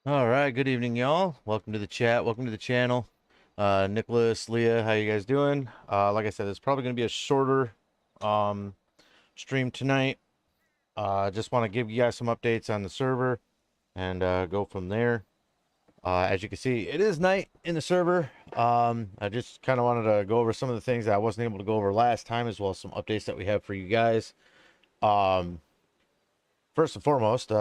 All right, good evening, y'all. Welcome to the chat. Welcome to the channel. Nicholas, Leah, how you guys doing? Like I said, it's probably going to be a shorter um, stream tonight. Just want to give you guys some updates on the server and go from there. As you can see, it is night in the server. I just kind of wanted to go over some of the things that I wasn't able to go over last time, as well as some updates that we have for you guys. First and foremost,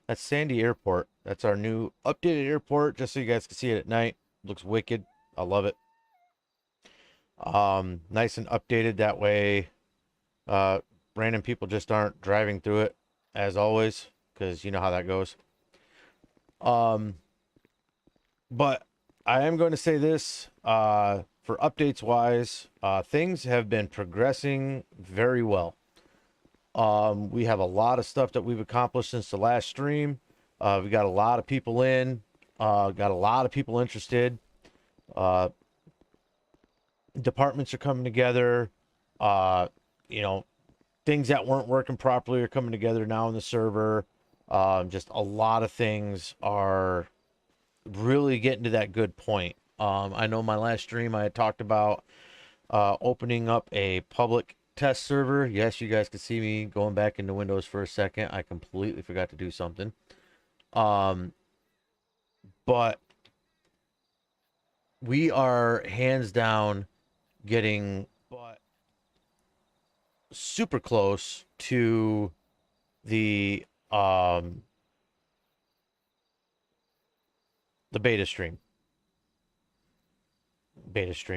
that's Sandy Airport. That's our new updated airport, just so you guys can see it at night. Looks wicked. I love it. Nice and updated that way. Random people just aren't driving through it as always, because you know how that goes. But I am going to say this, for updates wise, things have been progressing very well. We have a lot of stuff that we've accomplished since the last stream. We got a lot of people in, got a lot of people interested. Departments are coming together. You know, things that weren't working properly are coming together now in the server. Just a lot of things are really getting to that good point. I know my last stream I had talked about opening up a public test server. Yes, you guys can see me going back into Windows for a second. I completely forgot to do something. But we are hands down getting super close to the beta stream.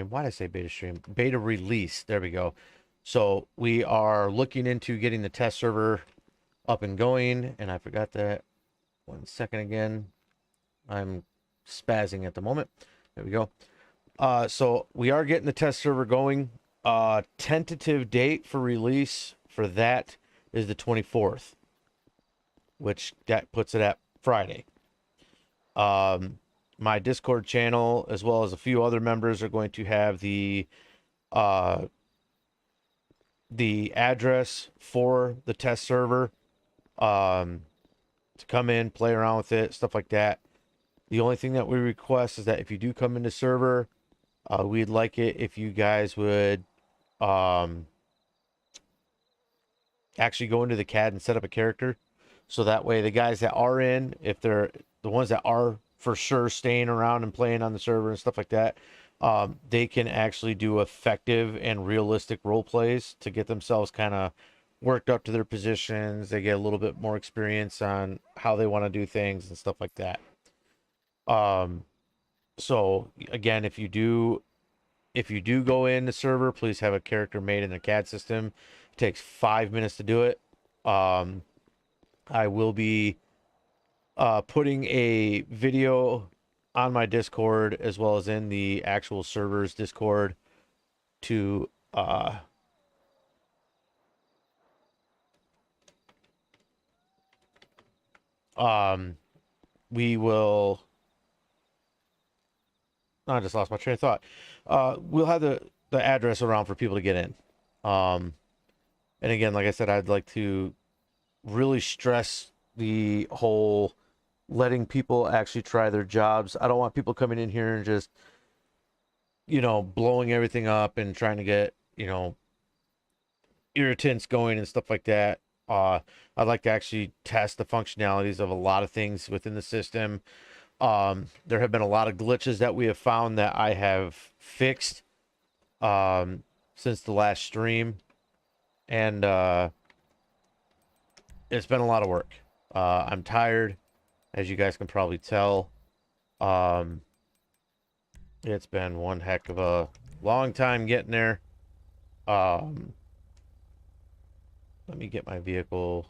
Why did I say beta stream? Beta release. There we go. So we are looking into getting the test server up and going, and I forgot that. 1 second again. I'm spazzing at the moment. There we go. So we are getting the test server going. Tentative date for release for that is the 24th, which that puts it at Friday. My Discord channel, as well as a few other members, are going to have the address for the test server, to come in, play around with it, stuff like that. The only thing that we request is that if you do come into server, we'd like it if you guys would actually go into the CAD and set up a character. So that way the guys that are in, if they're the ones that are for sure staying around and playing on the server and stuff like that, they can actually do effective and realistic role plays to get themselves kind of worked up to their positions. They get a little bit more experience on how they want to do things and stuff like that. So again, if you do go in the server, please have a character made in the CAD system. It takes 5 minutes to do it. I will be putting a video on my Discord as well as in the actual server's Discord to we will I just lost my train of thought. We'll have the address around for people to get in. And again, like I said, I'd like to really stress the whole letting people actually try their jobs. I don't want people coming in here and just, blowing everything up and trying to get, irritants going and stuff like that. I'd like to actually test the functionalities of a lot of things within the system. There have been a lot of glitches that we have found that I have fixed since the last stream, and it's been a lot of work. I'm tired, as you guys can probably tell. It's been one heck of a long time getting there. Let me get my vehicle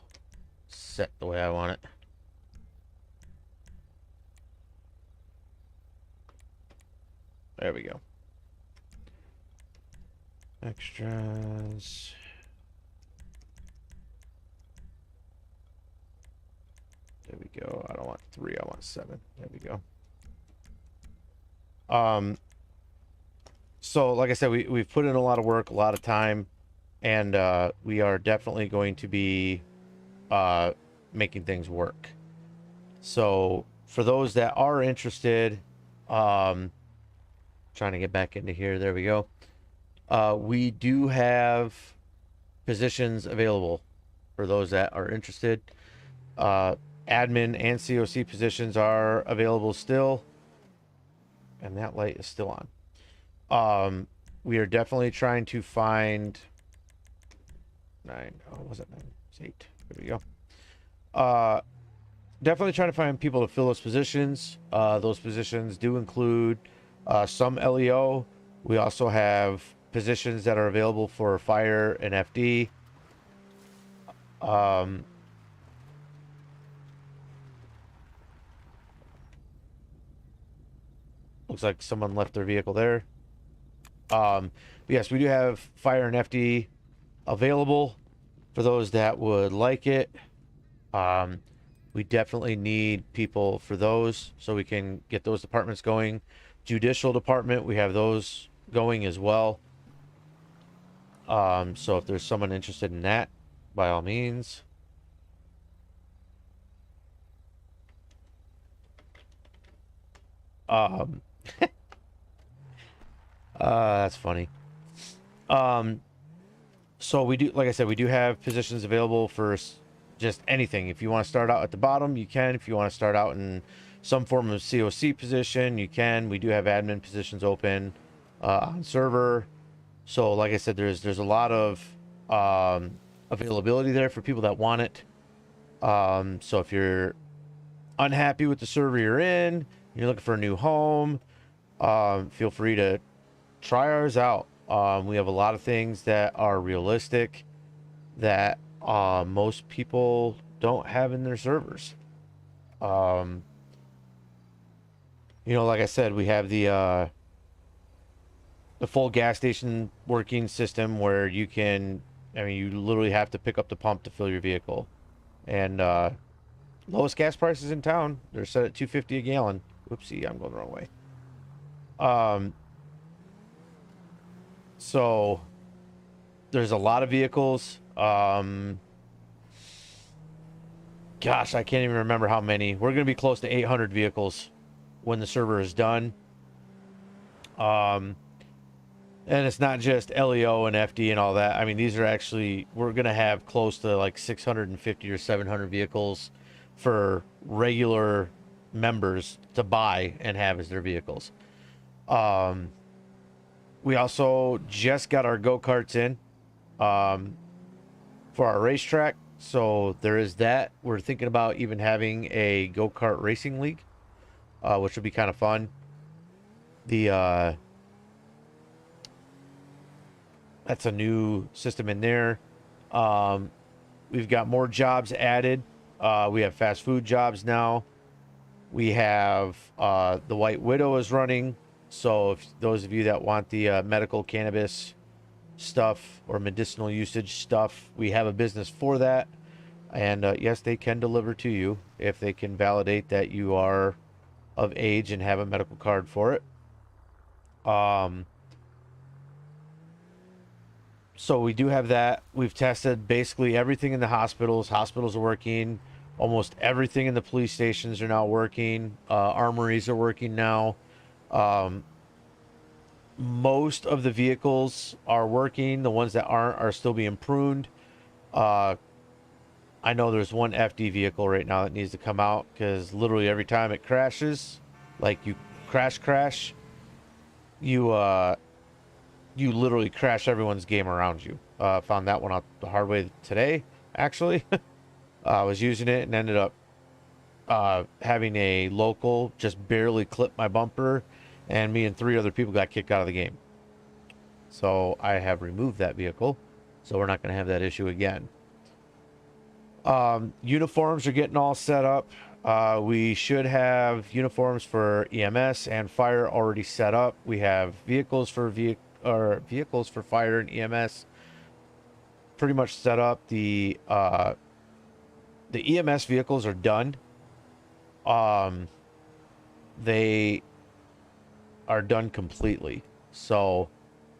set the way I want it. There we go. Extras. There we go. I don't want 3, I want 7. There we go. So like I said, we've put in a lot of work, a lot of time, and we are definitely going to be making things work. So for those that are interested, trying to get back into here. There we go. We do have positions available for those that are interested. Admin and COC positions are available still. And that light is still on. We are definitely trying to find 9. Oh, was it 9? It's 8. There we go. Definitely trying to find people to fill those positions. Those positions do include some LEO. We also have positions that are available for fire and FD. Looks like someone left their vehicle there. Yes, we do have fire and FD available for those that would like it. We definitely need people for those so we can get those departments going. Judicial department, we have those going as well. So if there's someone interested in that, by all means. That's funny. So we do, like I said, we do have positions available for just anything. If you want to start out at the bottom, you can. If you want to start out in some form of COC position, you can. We do have admin positions open on server. So like I said, there's a lot of availability there for people that want it. So if you're unhappy with the server you're in, you're looking for a new home, feel free to try ours out. We have a lot of things that are realistic that most people don't have in their servers. You know, like I said, we have the full gas station working system where you can, I mean, you literally have to pick up the pump to fill your vehicle. And lowest gas prices in town, they're set at $2.50 a gallon. Whoopsie, I'm going the wrong way. So there's a lot of vehicles. Gosh, I can't even remember how many. We're going to be close to 800 vehicles when the server is done. And it's not just LEO and FD and all that. I mean, these are actually, we're going to have close to like 650 or 700 vehicles for regular members to buy and have as their vehicles. We also just got our go-karts in for our racetrack. So there is that. We're thinking about even having a go-kart racing league, which would be kind of fun. That's a new system in there. We've got more jobs added. We have fast food jobs now. We have the White Widow is running. So if those of you that want the medical cannabis stuff or medicinal usage stuff, we have a business for that. And yes, they can deliver to you if they can validate that you are of age and have a medical card for it. So we do have that. We've tested basically everything in the hospitals. Hospitals are working. Almost everything in the police stations are now working. Armories are working now. Most of the vehicles are working. The ones that aren't are still being pruned. I know there's one FD vehicle right now that needs to come out because literally every time it crashes, like you crash, you literally crash everyone's game around you. Found that one out the hard way today, actually. I was using it and ended up having a local just barely clip my bumper, and me and 3 other people got kicked out of the game. So I have removed that vehicle, so we're not going to have that issue again. Uniforms are getting all set up. We should have uniforms for EMS and fire already set up. We have vehicles for fire and EMS pretty much set up. The EMS vehicles are done. They are done completely. So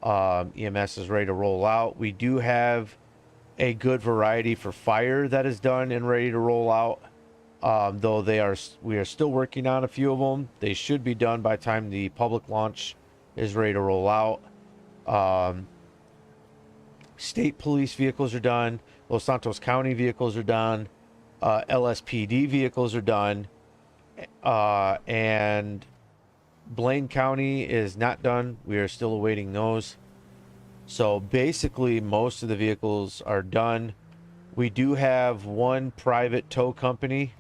EMS is ready to roll out. We do have a good variety for fire that is done and ready to roll out. Though we are still working on a few of them. They should be done by the time the public launch is ready to roll out. State police vehicles are done. Los Santos County vehicles are done. LSPD vehicles are done. And Blaine County is not done. We are still awaiting those. So basically, most of the vehicles are done. We do have one private tow company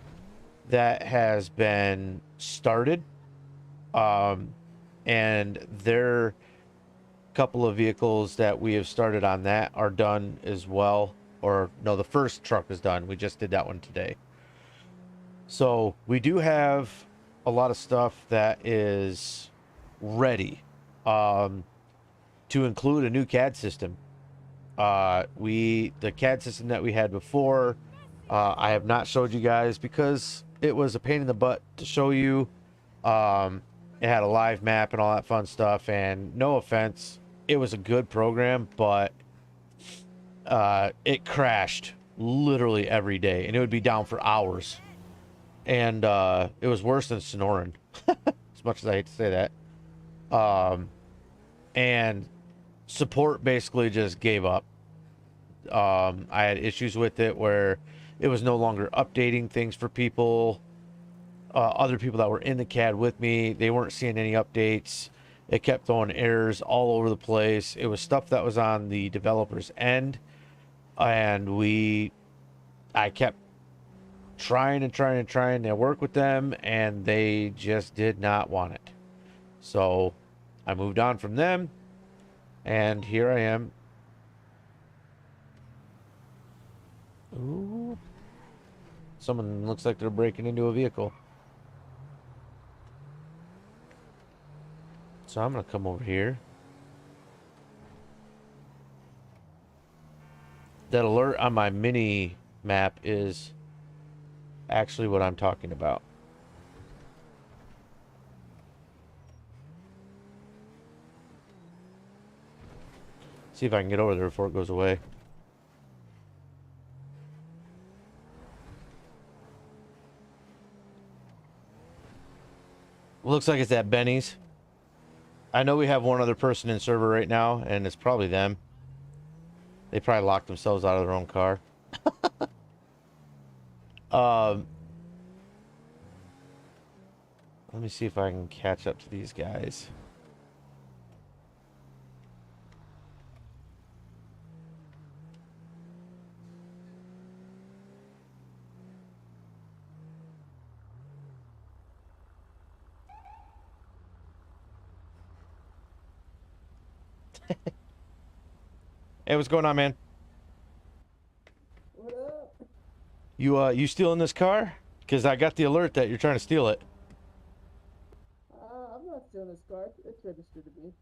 that has been started. And their couple of vehicles that we have started on that are done as well. Or no, the first truck is done. We just did that one today. So we do have a lot of stuff that is ready to include a new CAD system. The CAD system that we had before, I have not showed you guys because it was a pain in the butt to show you. It had a live map and all that fun stuff, and no offense, it was a good program, but it crashed literally every day, and it would be down for hours. And it was worse than Sonoran, as much as I hate to say that. And support basically just gave up. I had issues with it where it was no longer updating things for people. Other people that were in the CAD with me, they weren't seeing any updates. It kept throwing errors all over the place. It was stuff that was on the developer's end. And I kept trying to work with them, and they just did not want it. So I moved on from them, and here I am. Ooh. Someone looks like they're breaking into a vehicle. So I'm going to come over here. That alert on my mini map is actually what I'm talking about. See if I can get over there before it goes away. Looks like it's at Benny's. I know we have one other person in server right now, and it's probably them. They probably locked themselves out of their own car. Let me see if I can catch up to these guys. Hey, what's going on, man? What up? You stealing this car? Because I got the alert that you're trying to steal it. I'm not stealing this car. It's registered to me.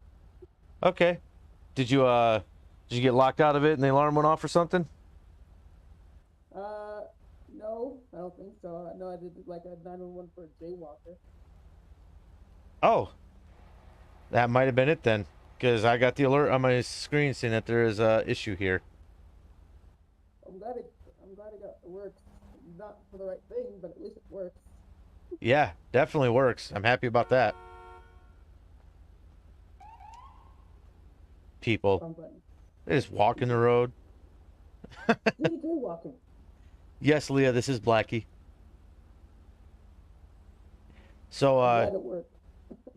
Okay. Did you get locked out of it and the alarm went off or something? No, I don't think so. No, I did like a 911 for a jaywalker. Oh. That might have been it then. Because I got the alert on my screen saying that there is a issue here. I'm glad it works. Not for the right thing, but at least it works. Yeah, definitely works. I'm happy about that. People. They just walk in the road. You jaywalking. Yes, Leah, this is Blackie. So, I'm glad it worked.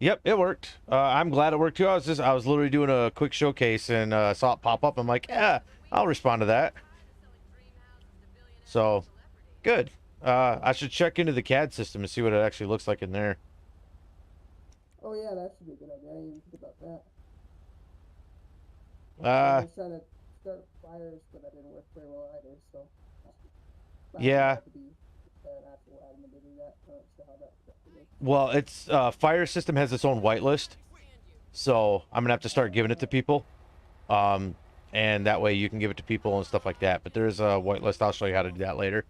Yep, it worked. I'm glad it worked too. I was literally doing a quick showcase and saw it pop up. I'm like, yeah, I'll respond to that. So, good. I should check into the CAD system and see what it actually looks like in there. Oh yeah, that should be a good idea. I didn't even think about that. I was trying to start fires, but that didn't work very well either. So yeah. Well, it's Fire System has its own whitelist, so I'm gonna have to start giving it to people, and that way you can give it to people and stuff like that. But there's a whitelist. I'll show you how to do that later.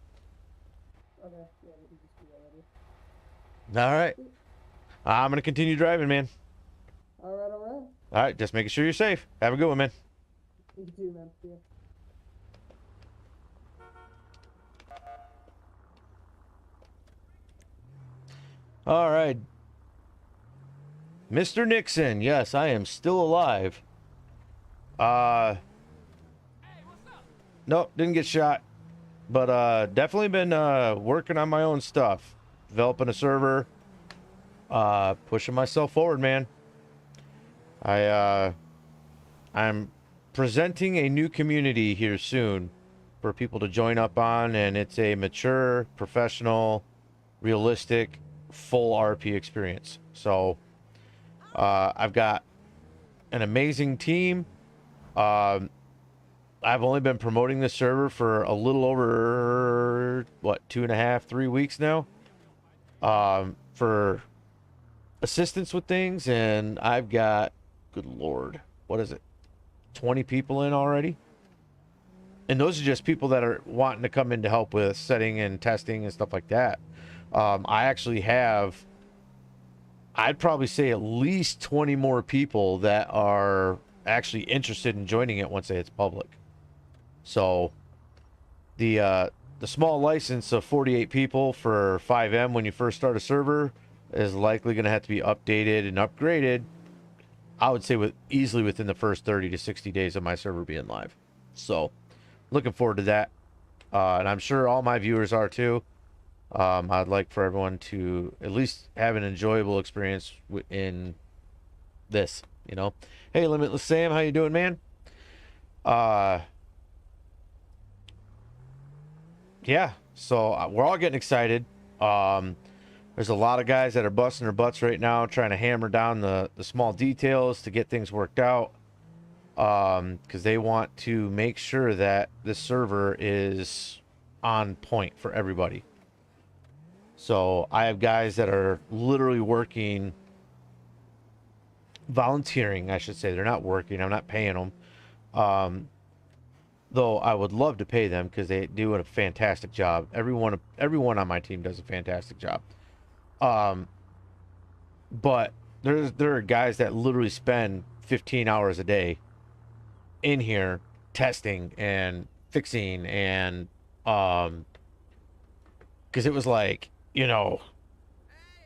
Okay. Yeah, we can just do that later. All right. I'm gonna continue driving, man. All right. All right. Just making sure you're safe. Have a good one, man. You too, man. See ya. All right. Mr. Nixon, yes, I am still alive. Nope, didn't get shot. But definitely been working on my own stuff. Developing a server. Pushing myself forward, man. I'm presenting a new community here soon for people to join up on, and it's a mature, professional, realistic, full RP experience. So I've got an amazing team. I've only been promoting this server for a little over, what, 2.5, 3 weeks now, for assistance with things, and I've got, good Lord, what is it, 20 people in already? And those are just people that are wanting to come in to help with setting and testing and stuff like that. I actually have, I'd probably say at least 20 more people that are actually interested in joining it once it's public. So the small license of 48 people for 5M when you first start a server is likely going to have to be updated and upgraded, I would say, easily within the first 30 to 60 days of my server being live. So looking forward to that. And I'm sure all my viewers are too. I'd like for everyone to at least have an enjoyable experience in this, you know. Hey, Limitless Sam, how you doing, man? Yeah, so we're all getting excited. There's a lot of guys that are busting their butts right now trying to hammer down the small details to get things worked out, because they want to make sure that this server is on point for everybody. So I have guys that are literally working, volunteering, I should say. They're not working. I'm not paying them. Though I would love to pay them because they do a fantastic job. Everyone on my team does a fantastic job. But there are guys that literally spend 15 hours a day in here testing and fixing, and because it was like, you know,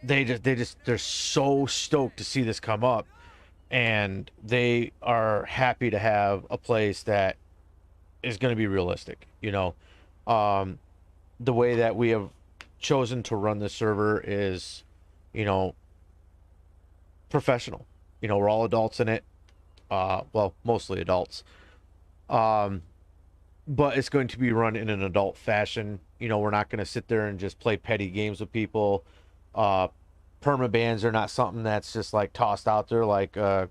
they're so stoked to see this come up, and they are happy to have a place that is going to be realistic, you know. The way that we have chosen to run this server is, you know, professional. You know, we're all adults in it. Well, mostly adults. But it's going to be run in an adult fashion. You know, we're not going to sit there and just play petty games with people. Permabans are not something that's just like tossed out there like a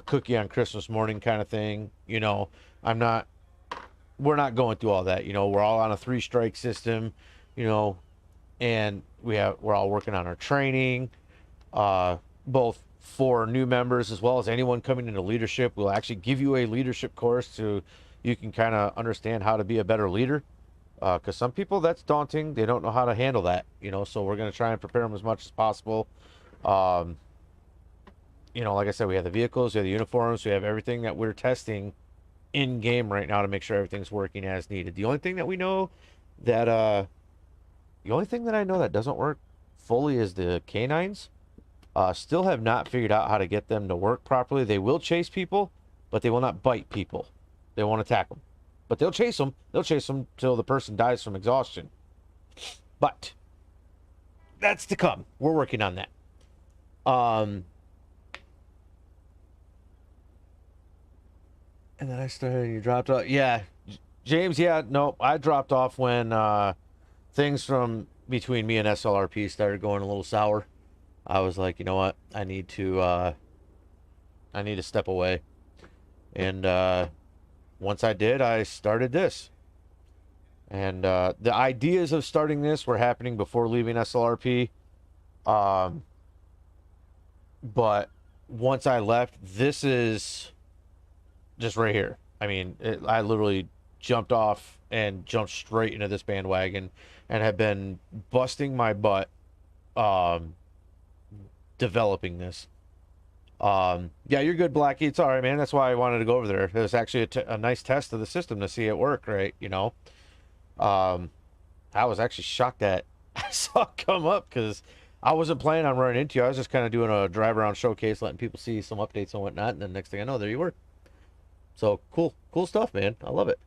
cookie on Christmas morning kind of thing. You know, we're not going through all that. You know, we're all on a 3-strike system, you know, and we're all working on our training, both for new members as well as anyone coming into leadership. We'll actually give you a leadership course so you can kind of understand how to be a better leader. Because some people, that's daunting. They don't know how to handle that, you know, so we're going to try and prepare them as much as possible. You know, like I said, we have the vehicles, we have the uniforms, we have everything that we're testing in game right now to make sure everything's working as needed. The only thing that I know that doesn't work fully is the canines. Still have not figured out how to get them to work properly. They will chase people, but they will not bite people. They won't attack them, but they'll chase them. They'll chase them till the person dies from exhaustion. But that's to come. We're working on that. And then I started, you dropped off. Yeah, James, yeah, no, I dropped off when things from between me and SLRP started going a little sour. I was like, you know what? I need to step away. And once I did, I started this. And the ideas of starting this were happening before leaving SLRP. But once I left, this is just right here. I mean, I literally jumped off and jumped straight into this bandwagon and have been busting my butt developing this. Yeah, you're good, Blackie. It's all right, man. That's why I wanted to go over there. It was actually a nice test of the system to see it work, right? You know, I was actually shocked that I saw it come up because I wasn't planning on running into you. I was just kind of doing a drive around showcase, letting people see some updates and whatnot. And then next thing I know, there you were. So cool, cool stuff, man. I love it.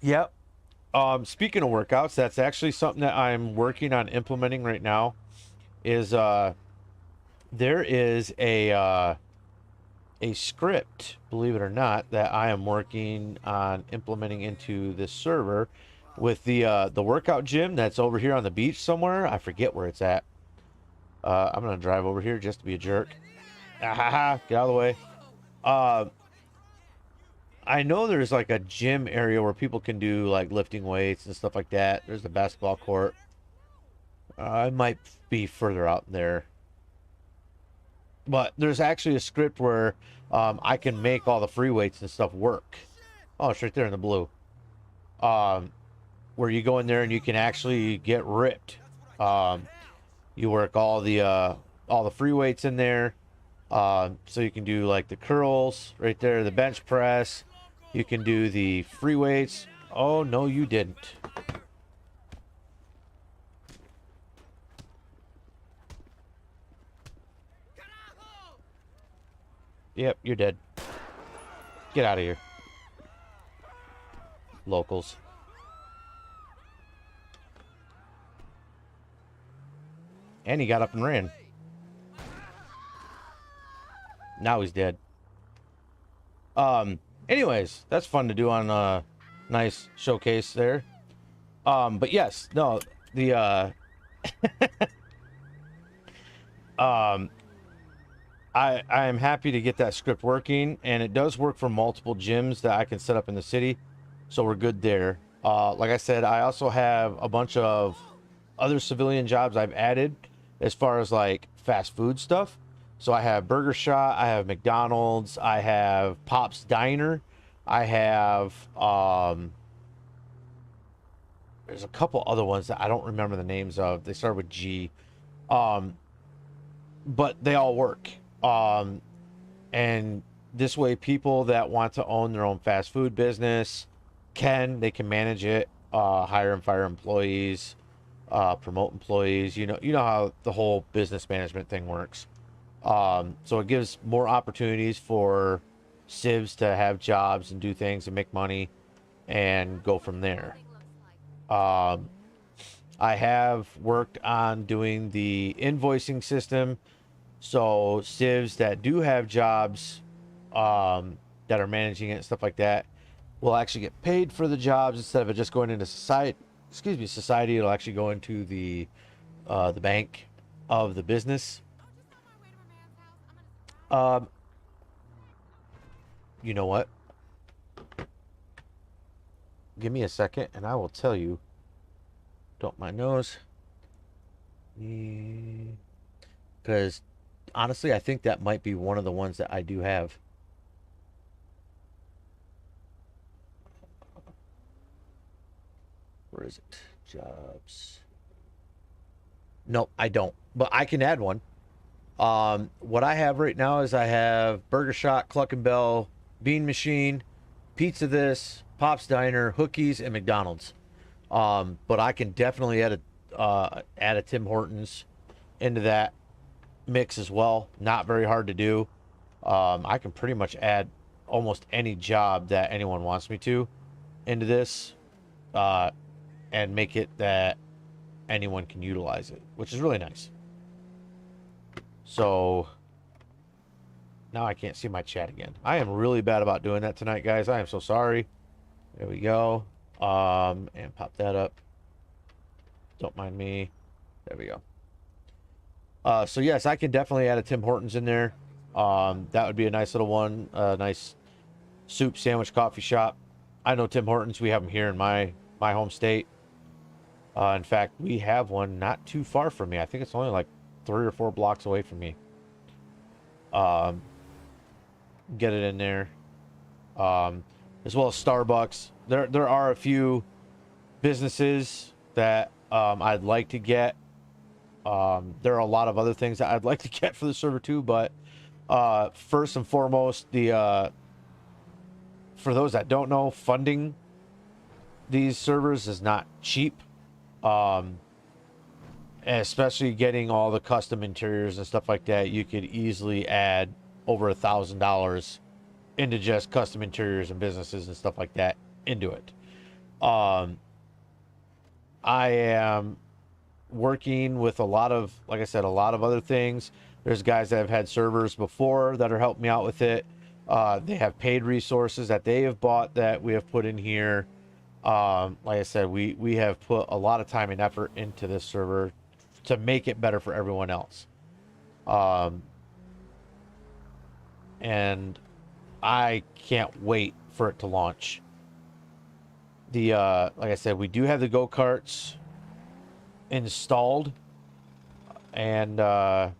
Yep. Speaking of workouts, that's actually something that I'm working on implementing right now. Is there is a script, believe it or not, that I am working on implementing into this server with the workout gym that's over here on the beach somewhere. I forget where it's at. I'm gonna drive over here just to be a jerk. Ah, get out of the way. Uh, I know there's like a gym area where people can do like lifting weights and stuff like that. There's the basketball court. I might be further out there. But there's actually a script where I can make all the free weights and stuff work. Oh, it's right there in the blue. Where you go in there and you can actually get ripped. You work all the free weights in there. So you can do like the curls right there, the bench press. You can do the free weights. Oh, no, you didn't. Yep, you're dead. Get out of here. Locals. And he got up and ran. Now he's dead. Anyways, that's fun to do on a nice showcase there. But yes, no, the I am happy to get that script working, and it does work for multiple gyms that I can set up in the city, so we're good there. Like I said, I also have a bunch of other civilian jobs I've added as far as like fast food stuff. So I have Burger Shot, I have McDonald's, I have Pop's Diner, I have there's a couple other ones that I don't remember the names of. They start with G. But they all work. And this way people that want to own their own fast food business they can manage it, hire and fire employees, promote employees. You know how the whole business management thing works. So it gives more opportunities for civs to have jobs and do things and make money and go from there. I have worked on doing the invoicing system. So civs that do have jobs that are managing it and stuff like that will actually get paid for the jobs instead of it just going into society. Excuse me, society. It'll actually go into the bank of the business. You know what? Give me a second and I will tell you. Don't mind nose. Because honestly, I think that might be one of the ones that I do have. Where is it? Jobs. Nope, I don't. But I can add one. What I have right now is I have Burger Shot, Cluck and Bell, Bean Machine, Pizza This, Pop's Diner, Hookies, and McDonald's. But I can definitely add a Tim Hortons into that mix as well. Not very hard to do. I can pretty much add almost any job that anyone wants me to into this, and make it that anyone can utilize it, which is really nice. So now I can't see my chat again. I am really bad about doing that tonight, guys. I am so sorry. There we go. And pop that up. Don't mind me. There we go. So yes, I can definitely add a Tim Hortons in there. That would be a nice little one. Nice soup, sandwich, coffee shop. I know Tim Hortons. We have them here in my home state. In fact, we have one not too far from me. I think it's only like 3 or 4 blocks away from me. Get it in there. As well as Starbucks. There are a few businesses that I'd like to get. There are a lot of other things that I'd like to get for the server too, but first and foremost, for those that don't know, funding these servers is not cheap. Especially getting all the custom interiors and stuff like that, you could easily add over $1,000 into just custom interiors and businesses and stuff like that into it. I am working with a lot of, like I said, a lot of other things. There's guys that have had servers before that are helping me out with it. They have paid resources that they have bought that we have put in here. Like I said, we have put a lot of time and effort into this server to make it better for everyone else. And I can't wait for it to launch. The like I said, we do have the go-karts installed, and I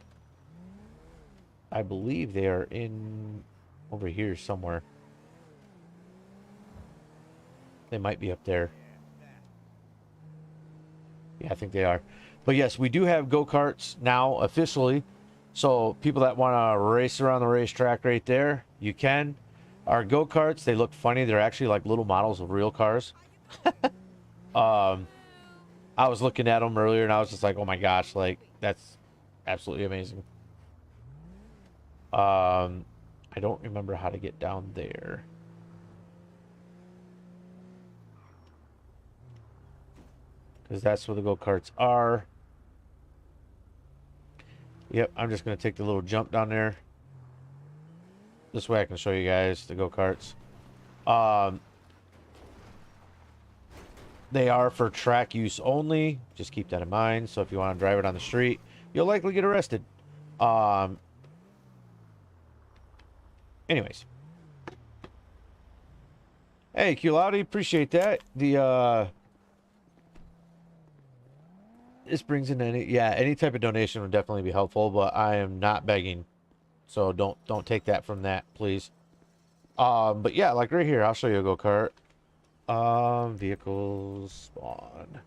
believe they are in over here somewhere. They might be up there. Yeah, I think they are. But yes, we do have go-karts now officially. So people that want to race around the racetrack right there, you can. Our go-karts, they look funny. They're actually like little models of real cars. I was looking at them earlier and I was just like, oh my gosh, like that's absolutely amazing. I don't remember how to get down there. Because that's where the go-karts are. Yep, I'm just going to take the little jump down there. This way I can show you guys the go-karts. They are for track use only. Just keep that in mind. So if you want to drive it on the street, you'll likely get arrested. Anyways. Hey, Q-Loudy, appreciate that. This brings in any type of donation would definitely be helpful, but I am not begging. So don't take that from that, please. But yeah, like right here, I'll show you a go-kart. Vehicles spawn.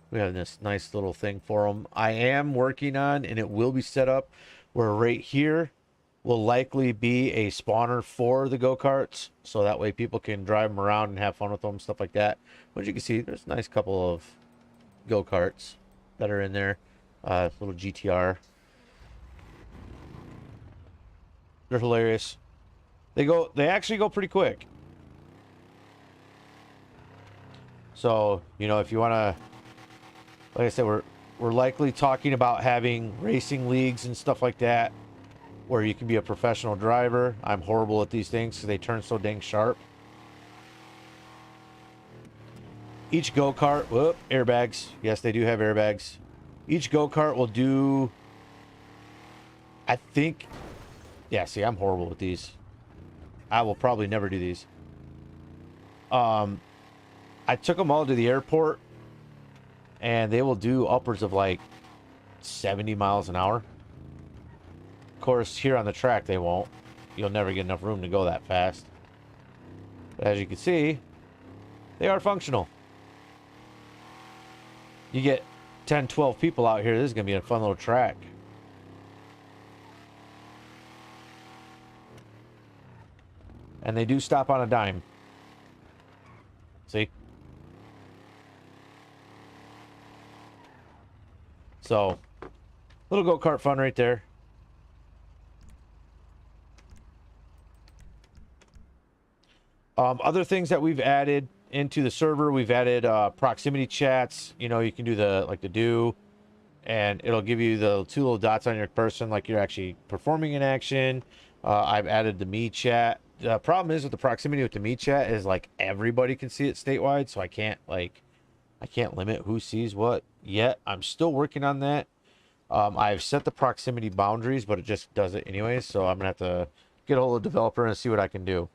We have this nice little thing for them. I am working on, and it will be set up where right here will likely be a spawner for the go-karts, so that way people can drive them around and have fun with them, stuff like that. But you can see, there's a nice couple of go-karts that are in there. Little GTR. They're hilarious. They actually go pretty quick. So, you know, if you want to, like I said, we're likely talking about having racing leagues and stuff like that where you can be a professional driver. I'm horrible at these things because they turn so dang sharp. Each go-kart, whoop, airbags. Yes, they do have airbags. Each go-kart will do, I think, yeah, see, I'm horrible with these. I will probably never do these. I took them all to the airport, and they will do upwards of like 70 miles an hour. Of course, here on the track, they won't. You'll never get enough room to go that fast. But as you can see, they are functional. You get 10, 12 people out here, this is going to be a fun little track. And they do stop on a dime. See? So, little go-kart fun right there. Other things that we've added into the server, we've added proximity chats. You know, you can do the do, and it'll give you the two little dots on your person like you're actually performing an action. I've added the me chat. The problem is with the proximity with the me chat is like everybody can see it statewide, so I can't limit who sees what yet. I'm still working on that. I've set the proximity boundaries, but it just does it anyways, so I'm gonna have to get a hold of the developer and see what I can do.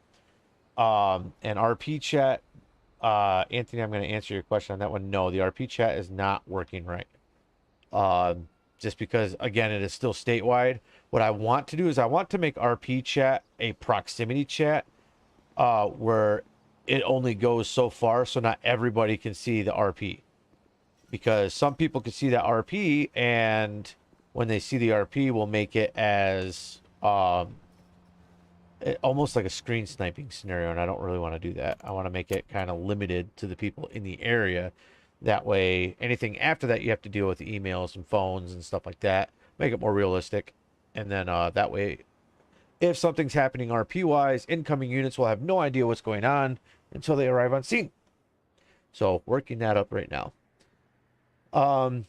And RP chat, Anthony, I'm gonna answer your question on that one. No, the RP chat is not working right. Just because, again, it is still statewide. What I want to do is I want to make RP chat a proximity chat, where it only goes so far, so not everybody can see the RP. Because some people can see that RP, and when they see the RP, will make it as almost like a screen sniping scenario, and I don't really want to do that. I want to make it kind of limited to the people in the area That way, anything after that, you have to deal with emails and phones and stuff like that. Make it more realistic. And then that way, if something's happening RP-wise, incoming units will have no idea what's going on until they arrive on scene. So, working that up right now. Oh,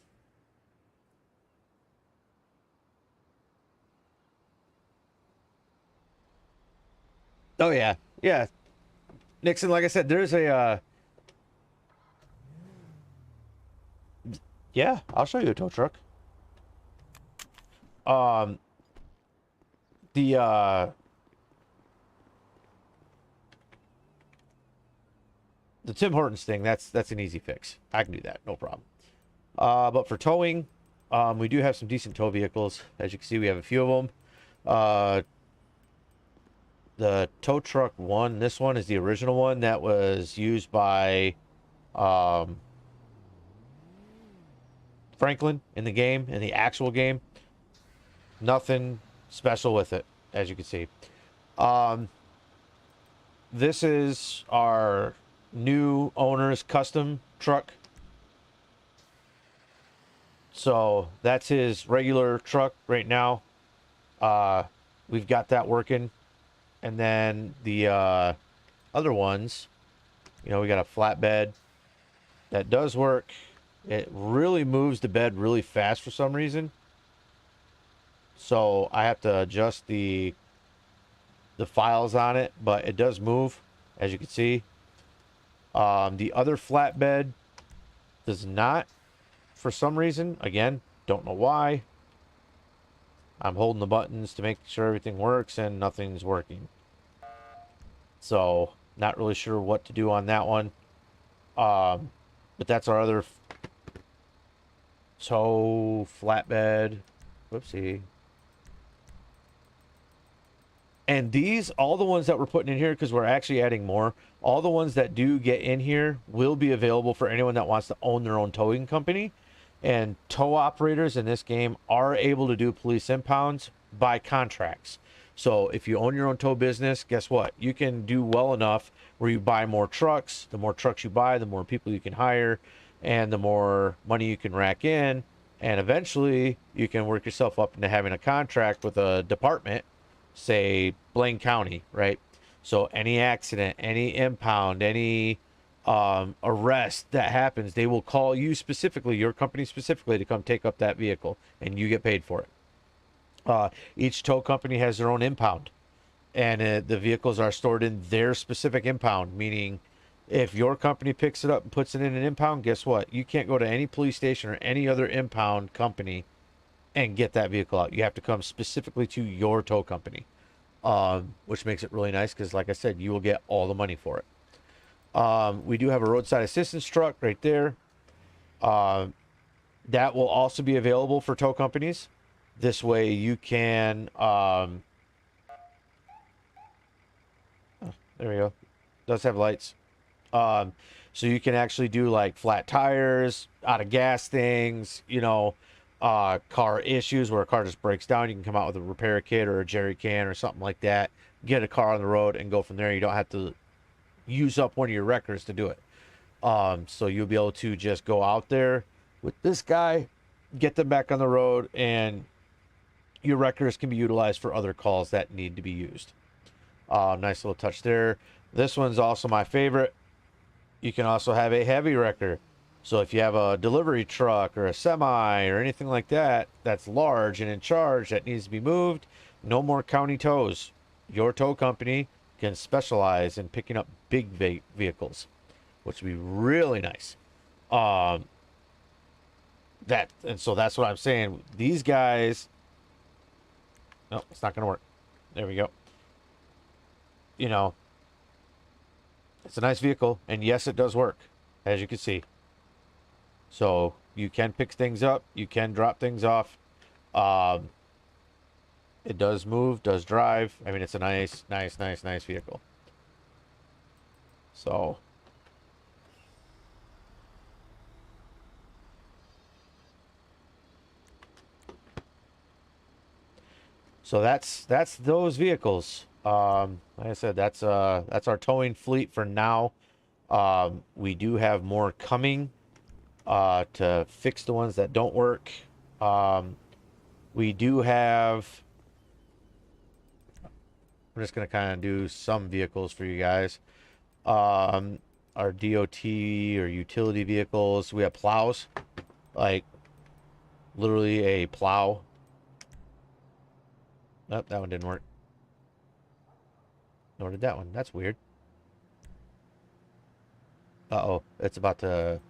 yeah. Yeah. Nixon, like I said, there's a... Yeah, I'll show you a tow truck. The Tim Hortons thing, that's an easy fix. I can do that, no problem. But for towing, we do have some decent tow vehicles. As you can see, we have a few of them. The tow truck one, this one is the original one that was used by Franklin in the game, in the actual game. Nothing special with it, as you can see. This is our new owner's custom truck. So that's his regular truck right now. We've got that working. And then the other ones, you know, we got a flatbed that does work. It really moves the bed really fast for some reason. So I have to adjust the files on it, but it does move, as you can see. The other flatbed does not, for some reason. Again, don't know why. I'm holding the buttons to make sure everything works, and nothing's working. So, not really sure what to do on that one. But that's our other tow flatbed. Whoopsie. And these, all the ones that we're putting in here, because we're actually adding more, all the ones that do get in here will be available for anyone that wants to own their own towing company. And tow operators in this game are able to do police impounds by contracts. So if you own your own tow business, guess what? You can do well enough where you buy more trucks. The more trucks you buy, the more people you can hire, and the more money you can rack in. And eventually, you can work yourself up into having a contract with a department, say Blaine County, right? So any accident, any impound, any arrest that happens, they will call you specifically, your company specifically, to come take up that vehicle, and you get paid for it. Each tow company has their own impound, and the vehicles are stored in their specific impound, meaning if your company picks it up and puts it in an impound, guess what? You can't go to any police station or any other impound company and get that vehicle out. You have to come specifically to your tow company, which makes it really nice because, like I said, you will get all the money for it. We do have a roadside assistance truck right there. That will also be available for tow companies. This way you can, there we go. Does have lights. So you can actually do like flat tires, out of gas things, you know, car issues where a car just breaks down. You can come out with a repair kit or a jerry can or something like that. Get a car on the road and go from there. You don't have to use up one of your wreckers to do it. So you'll be able to just go out there with this guy, get them back on the road, and your wreckers can be utilized for other calls that need to be used. Nice little touch there. This one's also my favorite. You can also have a heavy wrecker. So if you have a delivery truck or a semi or anything like that that's large and in charge that needs to be moved, no more county tows. Your tow company can specialize in picking up big vehicles, which would be really nice. And so that's what I'm saying. These guys, no, it's not going to work. There we go. You know, it's a nice vehicle, and yes, it does work, as you can see. So you can pick things up, you can drop things off. It does move, does drive. I mean, it's a nice vehicle. So that's those vehicles. Like I said, that's our towing fleet for now. We do have more coming to fix the ones that don't work. We do have, I'm just going to kind of do some vehicles for you guys. Our DOT or utility vehicles. We have plows, like literally a plow. Nope, that one didn't work. Nor did that one. That's weird. Uh-oh, it's about to...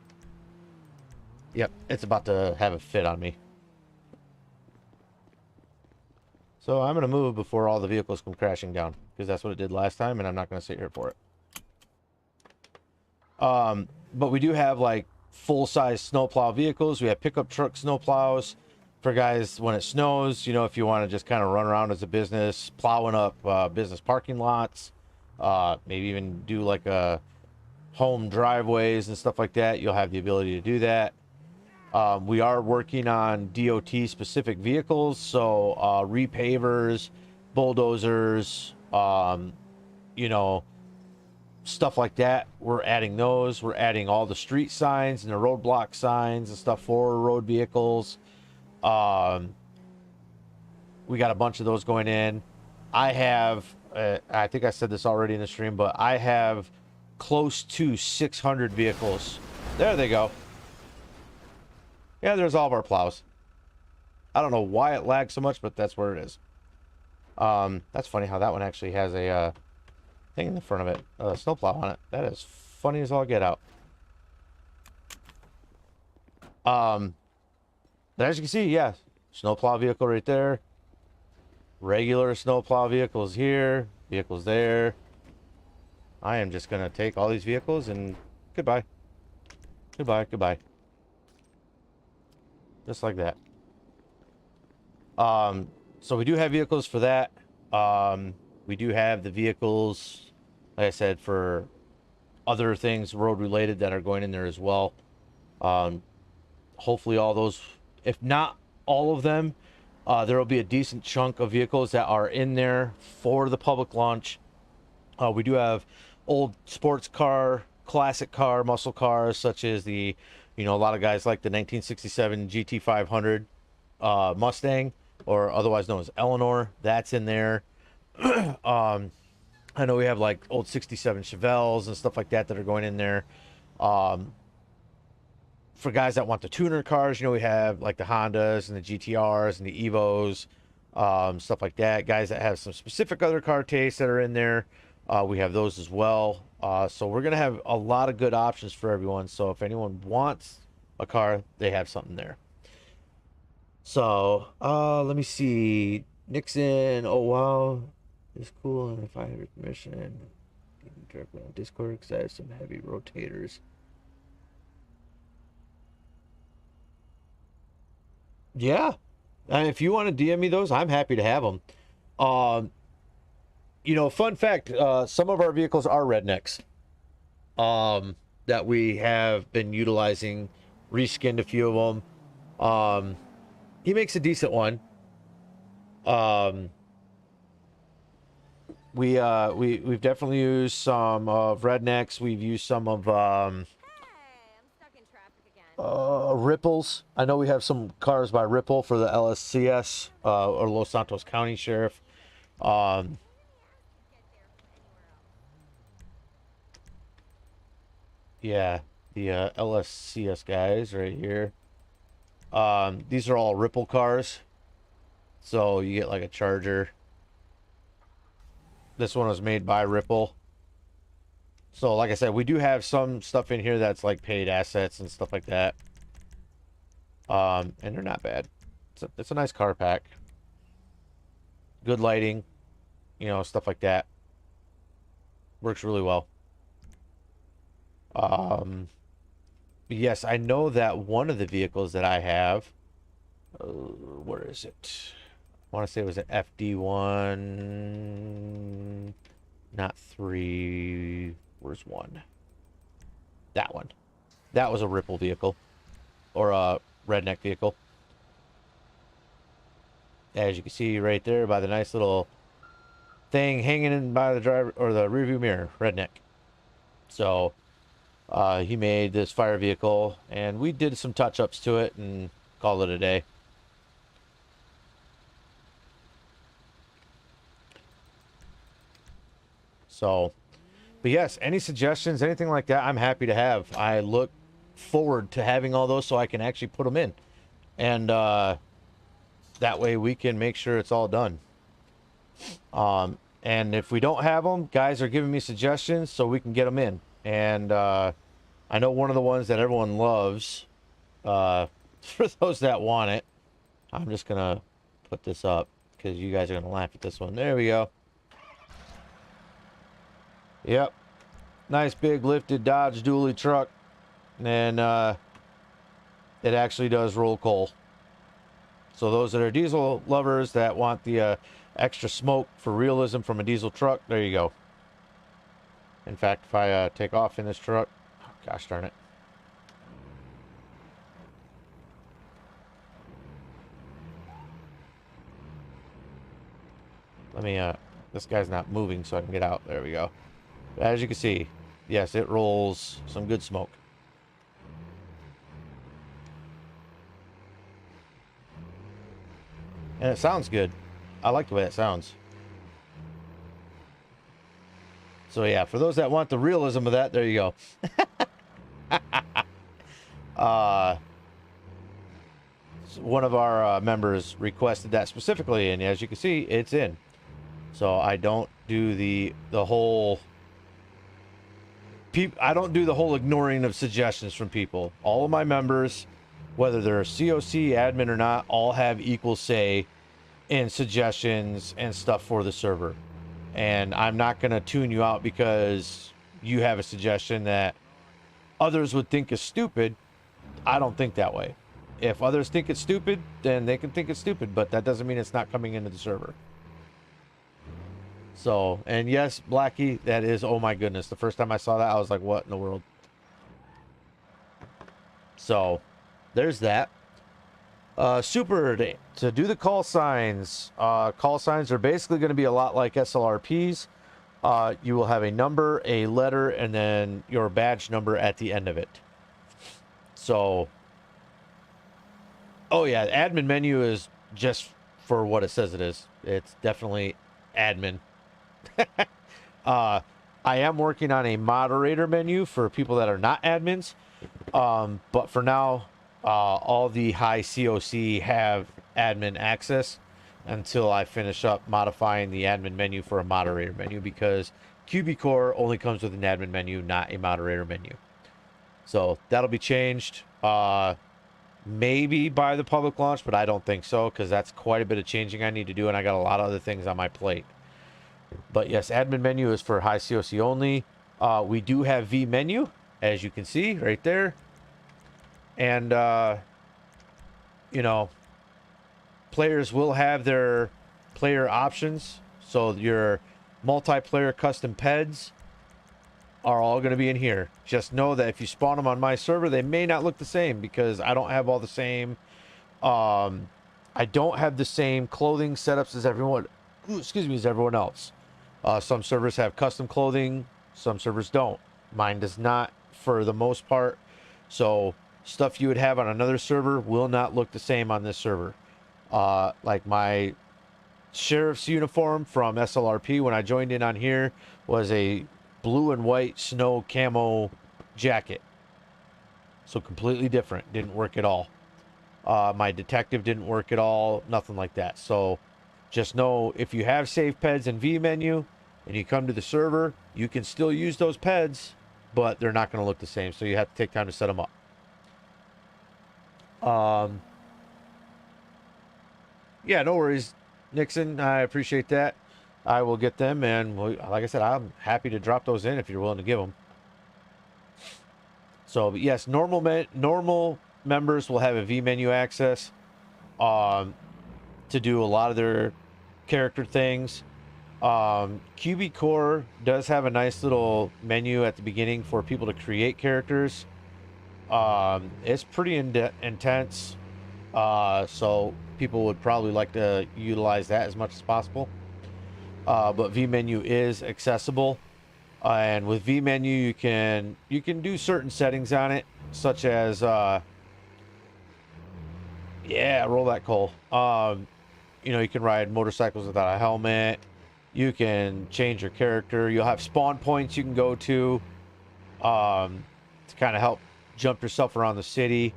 Yep, it's about to have a fit on me. So I'm going to move before all the vehicles come crashing down, because that's what it did last time, and I'm not going to sit here for it. But we do have, like, full-size snowplow vehicles. We have pickup truck snowplows for guys when it snows, you know, if you want to just kind of run around as a business, plowing up business parking lots, maybe even do, like, a home driveways and stuff like that. You'll have the ability to do that. We are working on DOT specific vehicles, so repavers, bulldozers, you know, stuff like that. We're adding those. We're adding all the street signs and the roadblock signs and stuff for road vehicles. We got a bunch of those going in. I have, I think I said this already in the stream, but I have close to 600 vehicles. There they go. Yeah, there's all of our plows. I don't know why it lags so much, but that's where it is. That's funny how that one actually has a thing in the front of it, a snowplow on it. That is funny as all get out. But as you can see, yeah, snowplow vehicle right there. Regular snowplow vehicles here, vehicles there. I am just gonna take all these vehicles and goodbye. Goodbye, goodbye. Just like that. So we do have vehicles for that. We do have the vehicles, like I said, for other things road related that are going in there as well. Hopefully all those, if not all of them, there will be a decent chunk of vehicles that are in there for the public launch. We do have old sports car, classic car, muscle cars, such as the, you know, a lot of guys like the 1967 GT500 Mustang, or otherwise known as Eleanor. That's in there. I know we have like old 67 Chevelles and stuff like that that are going in there. For guys that want the tuner cars, you know, we have like the Hondas and the GTRs and the Evos, stuff like that. Guys that have some specific other car tastes that are in there, we have those as well. So we're going to have a lot of good options for everyone. So if anyone wants a car, they have something there. So, let me see. Nixon, oh wow, it's cool. And if I have your permission, you can directly on Discord because I have some heavy rotators. Yeah, and if you want to DM me those, I'm happy to have them. You know, fun fact, some of our vehicles are rednecks. That we have been utilizing, reskinned a few of them. He makes a decent one. We've definitely used some of rednecks. We've used some of Ripples. I know we have some cars by Ripple for the LSCS, or Los Santos County Sheriff. Yeah, the LSCS guys right here. These are all Ripple cars. So you get like a Charger. This one was made by Ripple. So like I said, we do have some stuff in here that's like paid assets and stuff like that. And they're not bad. It's a nice car pack. Good lighting, you know, stuff like that. Works really well. Yes, I know that one of the vehicles that I have, where is it? I want to say it was an FD1, not 3. Where's 1? That one. That was a Ripple vehicle, or a redneck vehicle. As you can see right there by the nice little thing hanging in by the driver or the rearview mirror, redneck. So He made this fire vehicle, and we did some touch-ups to it and called it a day. So, but yes, any suggestions, anything like that, I'm happy to have. I look forward to having all those so I can actually put them in. And that way we can make sure it's all done. And if we don't have them, guys are giving me suggestions so we can get them in. And I know one of the ones that everyone loves, for those that want it, I'm just going to put this up because you guys are going to laugh at this one. There we go. Yep. Nice big lifted Dodge dually truck. And it actually does roll coal. So those that are diesel lovers that want the extra smoke for realism from a diesel truck, there you go. In fact, if I take off in this truck, oh, gosh darn it. Let me, this guy's not moving so I can get out. There we go. As you can see, yes, it rolls some good smoke. And it sounds good. I like the way it sounds. So yeah, for those that want the realism of that, there you go. One of our members requested that specifically, and as you can see, it's in. So I don't do the whole... I don't do the whole ignoring of suggestions from people. All of my members, whether they're COC, admin or not, all have equal say in suggestions and stuff for the server. And I'm not going to tune you out because you have a suggestion that others would think is stupid. I don't think that way. If others think it's stupid, then they can think it's stupid, but that doesn't mean it's not coming into the server. So, and yes, Blackie, that is, oh my goodness. The first time I saw that, I was like, what in the world? So, there's that. Super, to do the call signs are basically going to be a lot like SLRPs. You will have a number, a letter, and then your badge number at the end of it. So, oh yeah, admin menu is just for what it says it is. It's definitely admin. I am working on a moderator menu for people that are not admins. But for now, all the high COC have admin access until I finish up modifying the admin menu for a moderator menu, because QB Core only comes with an admin menu, not a moderator menu. So that'll be changed maybe by the public launch, but I don't think so, because that's quite a bit of changing I need to do, and I got a lot of other things on my plate. But yes, admin menu is for high COC only. We do have V menu, as you can see right there. And, you know, players will have their player options. So your multiplayer custom PEDs are all going to be in here. Just know that if you spawn them on my server, they may not look the same because I don't have all the same, I don't have the same clothing setups as everyone, as everyone else. Some servers have custom clothing, some servers don't. Mine does not for the most part. So stuff you would have on another server will not look the same on this server. Like my sheriff's uniform from SLRP when I joined in on here was a blue and white snow camo jacket. So completely different. Didn't work at all. My detective didn't work at all. Nothing like that. So just know if you have save PEDs in V menu and you come to the server, you can still use those PEDs, but they're not going to look the same. So you have to take time to set them up. Yeah, no worries, Nixon. I appreciate that. I will get them, and like I said, I'm happy to drop those in if you're willing to give them. So, yes, normal members will have a V menu access to do a lot of their character things. QB Core does have a nice little menu at the beginning for people to create characters. It's pretty intense, so people would probably like to utilize that as much as possible. But V menu is accessible. And with V menu, you can do certain settings on it, such as yeah, roll that coal. You know, you can ride motorcycles without a helmet. You can change your character. You'll have spawn points you can go to kind of help jump yourself around the city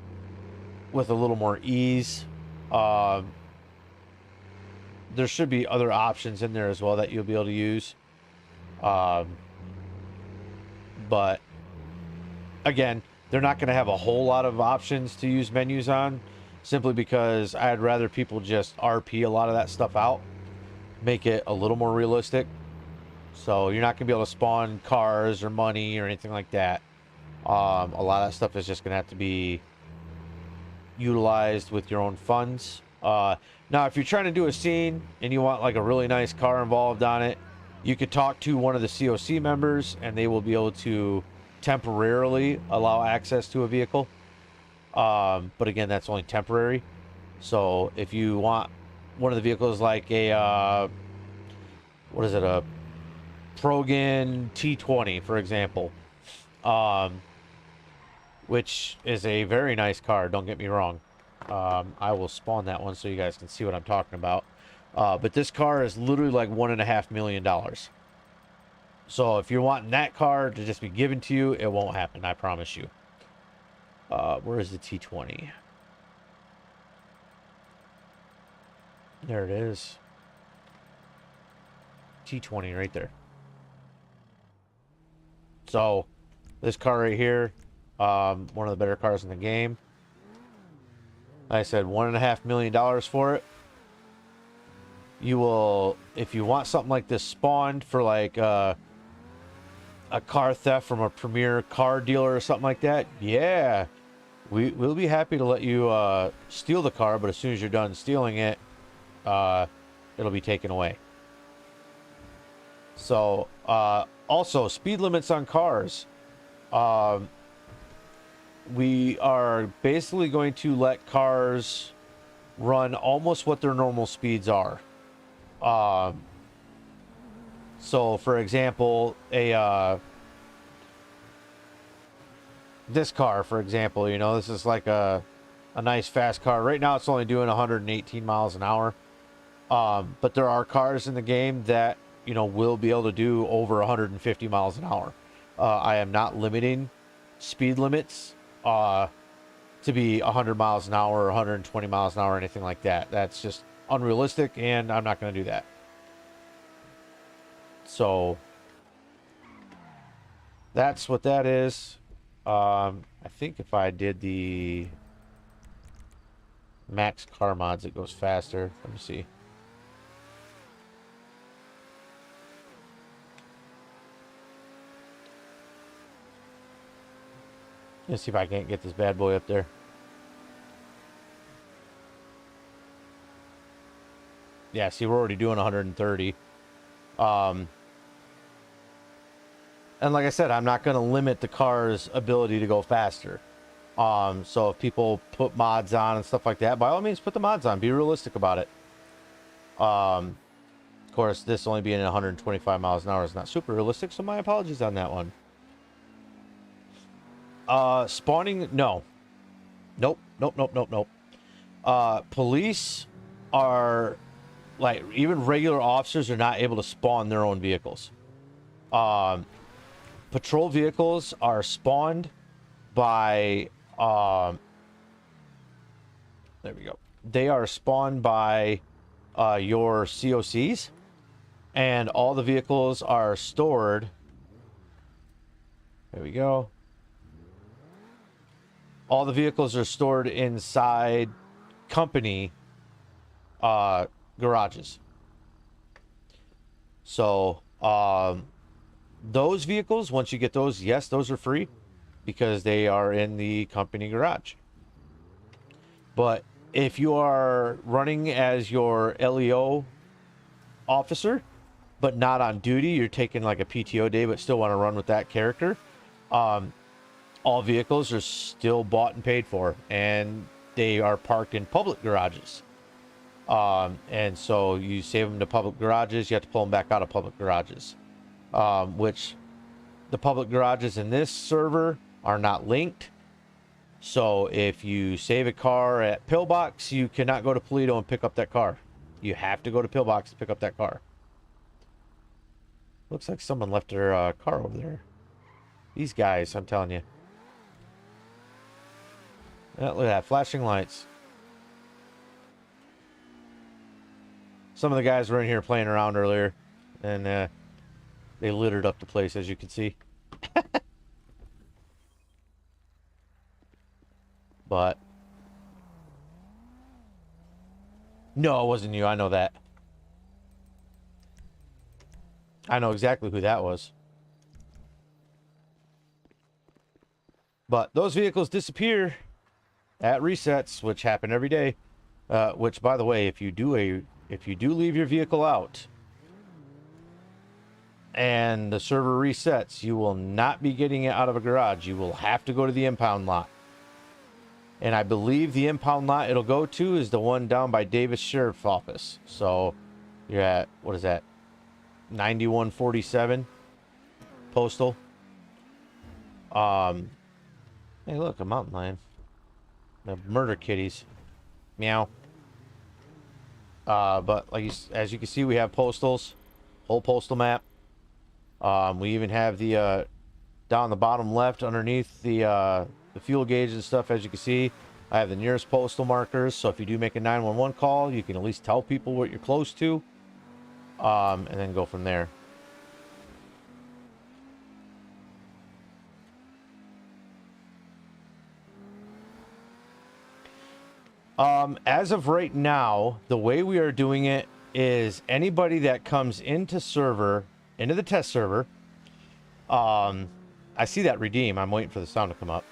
with a little more ease. There should be other options in there as well that you'll be able to use. But again, they're not going to have a whole lot of options to use menus on, simply because I'd rather people just RP a lot of that stuff out, make it a little more realistic. So you're not going to be able to spawn cars or money or anything like that. A lot of that stuff is just going to have to be utilized with your own funds. Now, if you're trying to do a scene and you want like a really nice car involved on it, you could talk to one of the COC members and they will be able to temporarily allow access to a vehicle. But again, that's only temporary. So if you want one of the vehicles like a, what is it, a Progan T20, for example, which is a very nice car, don't get me wrong. I will spawn that one so you guys can see what I'm talking about. But this car is literally like $1.5 million. So if you're wanting that car to just be given to you, it won't happen, I promise you. Where is the T20? There it is. T20 right there. So this car right here, one of the better cars in the game. Like I said, $1.5 million for it. You will, if you want something like this spawned for like a car theft from a premier car dealer or something like that, yeah, we'll be happy to let you steal the car, but as soon as you're done stealing it, it'll be taken away. So also speed limits on cars. We are basically going to let cars run almost what their normal speeds are. So for example, this car, for example, you know, this is like a nice fast car. Right now it's only doing 118 miles an hour. But there are cars in the game that, you know, will be able to do over 150 miles an hour. I am not limiting speed limits to be 100 miles an hour or 120 miles an hour or anything like that. That's just unrealistic, and I'm not going to do that. So that's what that is. I think if I did the max car mods, it goes faster. Let me see. Let's see if I can't get this bad boy up there. Yeah, see, we're already doing 130. And like I said, I'm not going to limit the car's ability to go faster. So if people put mods on and stuff like that, by all means, put the mods on. Be realistic about it. Of course, this only being at 125 miles an hour is not super realistic, so my apologies on that one. Spawning, no. Nope. Police are, like, even regular officers are not able to spawn their own vehicles. Patrol vehicles are spawned by, there we go. They are spawned by your COCs, and all the vehicles are stored. There we go. All the vehicles are stored inside company garages. So those vehicles, once you get those, yes, those are free because they are in the company garage. But if you are running as your LEO officer but not on duty, you're taking like a PTO day but still want to run with that character, all vehicles are still bought and paid for, and they are parked in public garages. And so you save them to public garages, you have to pull them back out of public garages, which the public garages in this server are not linked. So if you save a car at Pillbox, you cannot go to Paleto and pick up that car. You have to go to Pillbox to pick up that car. Looks like someone left their car over there. These guys, I'm telling you. Yeah, look at that, flashing lights. Some of the guys were in here playing around earlier, and they littered up the place, as you can see. But no, it wasn't you. I know that. I know exactly who that was. But those vehicles disappear at resets, which happen every day. Which, by the way, if you do leave your vehicle out and the server resets, you will not be getting it out of a garage. You will have to go to the impound lot. And I believe the impound lot it'll go to is the one down by Davis Sheriff's Office. So you're at, what is that, 9147 Postal. Hey, look, a mountain lion. The murder kitties. Meow. But like as you can see, we have postals, whole postal map. We even have the down the bottom left underneath the fuel gauge and stuff. As you can see, I have the nearest postal markers. So if you do make a 911 call, you can at least tell people what you're close to, and then go from there. As of right now, the way we are doing it is anybody that comes into the test server, I see that redeem. I'm waiting for the sound to come up.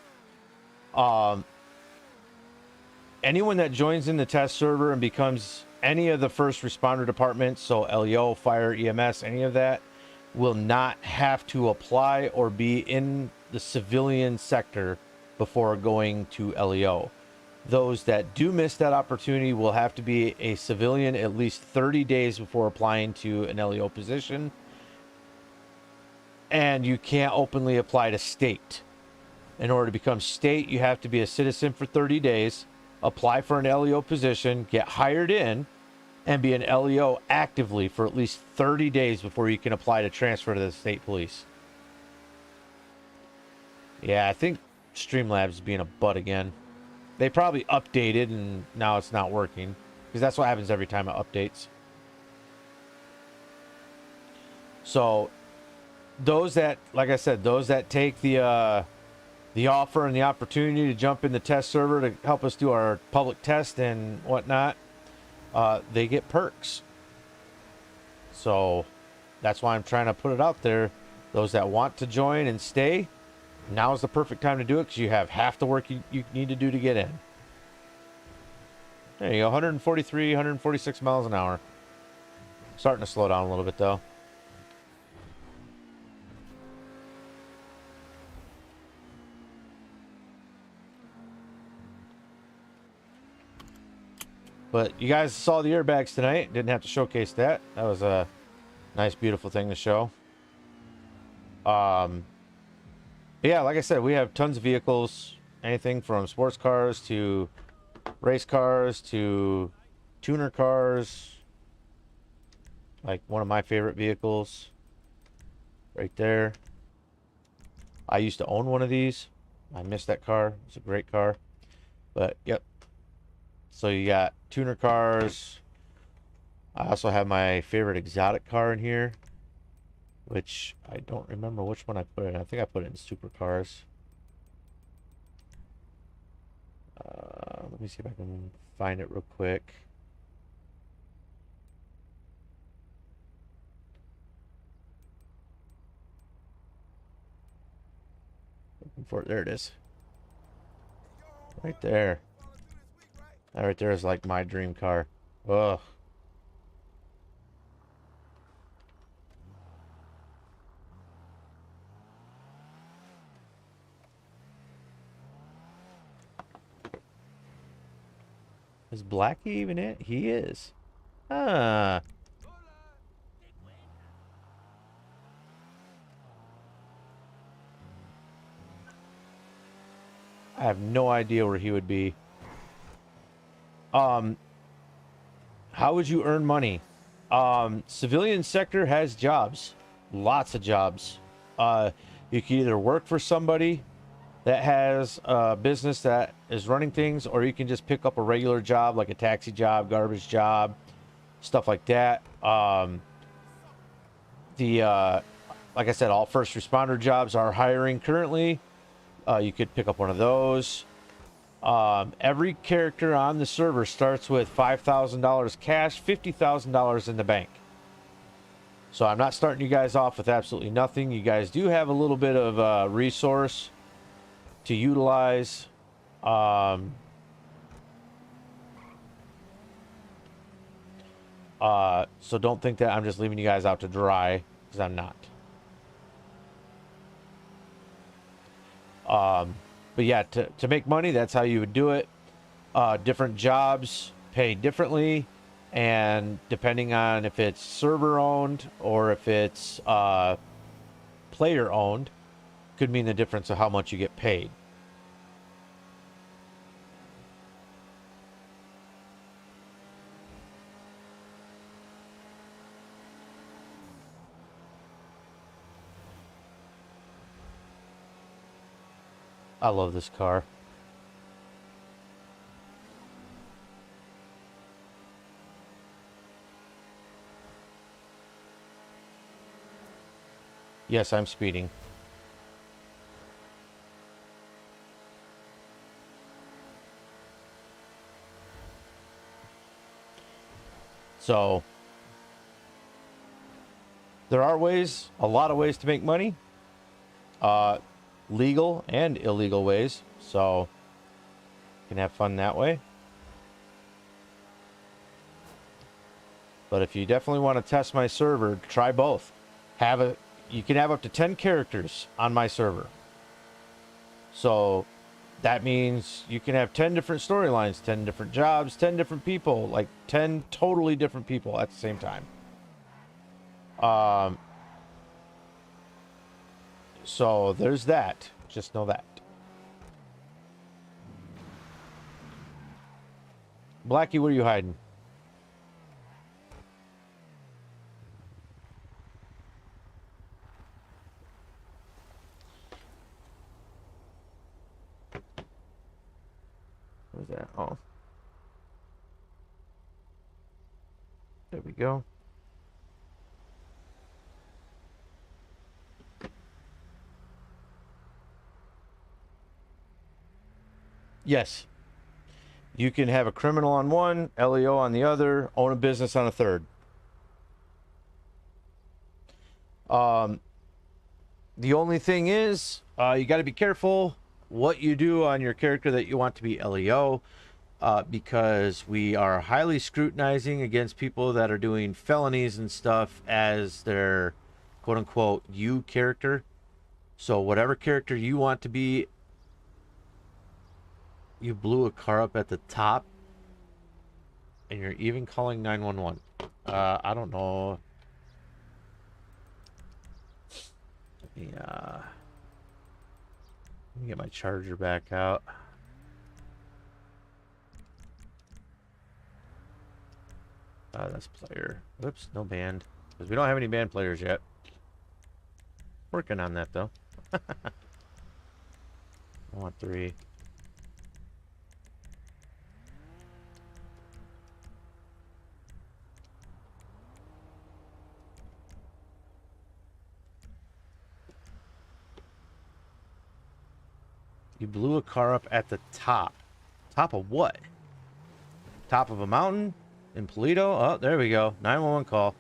Anyone that joins in the test server and becomes any of the first responder departments, so LEO, fire, EMS, any of that, will not have to apply or be in the civilian sector before going to LEO. Those that do miss that opportunity will have to be a civilian at least 30 days before applying to an LEO position. And you can't openly apply to state. In order to become state, you have to be a citizen for 30 days, apply for an LEO position, get hired in, and be an LEO actively for at least 30 days before you can apply to transfer to the state police. Yeah, I think Streamlabs is being a butt again. They probably updated and now it's not working, because that's what happens every time it updates. So those that, like I said, those that take the offer and the opportunity to jump in the test server to help us do our public test and whatnot, they get perks. So that's why I'm trying to put it out there. Those that want to join and stay, now is the perfect time to do it, because you have half the work you need to do to get in. There you go, 143, 146 miles an hour. Starting to slow down a little bit, though. But you guys saw the airbags tonight. Didn't have to showcase that. That was a nice, beautiful thing to show. Yeah, like I said, we have tons of vehicles. Anything from sports cars to race cars to tuner cars. Like one of my favorite vehicles. Right there. I used to own one of these. I missed that car. It's a great car. But, yep. So you got tuner cars. I also have my favorite exotic car in here, which I don't remember which one I put in. I think I put it in supercars. Let me see if I can find it real quick. Looking for it. There it is. Right there. That right there is like my dream car. Ugh. Is Blackie even it? He is. Ah. I have no idea where he would be. How would you earn money? Civilian sector has jobs, lots of jobs. You can either work for somebody that has a business that is running things, or you can just pick up a regular job like a taxi job, garbage job, stuff like that. Like I said, all first responder jobs are hiring currently. You could pick up one of those. Every character on the server starts with $5,000 cash, $50,000 in the bank. So I'm not starting you guys off with absolutely nothing. You guys do have a little bit of resource to utilize. So don't think that I'm just leaving you guys out to dry, because I'm not. But yeah, to make money, that's how you would do it. Different jobs pay differently, and depending on if it's server owned or if it's player owned, could mean the difference of how much you get paid. I love this car. Yes, I'm speeding. So there are ways, a lot of ways to make money. Legal and illegal ways, so you can have fun that way. But if you definitely want to test my server, try both. You can have up to 10 characters on my server. So that means you can have 10 different storylines, 10 different jobs, 10 different people, like 10 totally different people at the same time. So there's that. Just know that. Blackie, where are you hiding? Where's that? Oh. There we go. Yes. You can have a criminal on one, LEO on the other, own a business on a third. The only thing is, you got to be careful what you do on your character that you want to be LEO, because we are highly scrutinizing against people that are doing felonies and stuff as their quote-unquote you character. So whatever character you want to be. You blew a car up at the top, and you're even calling 911. I don't know. Yeah. Let me get my charger back out. That's player. Whoops, no band. Because we don't have any band players yet. Working on that, though. I want 3. You blew a car up at the top. Top of what? Top of a mountain? In Polito? Oh, there we go. 911 call.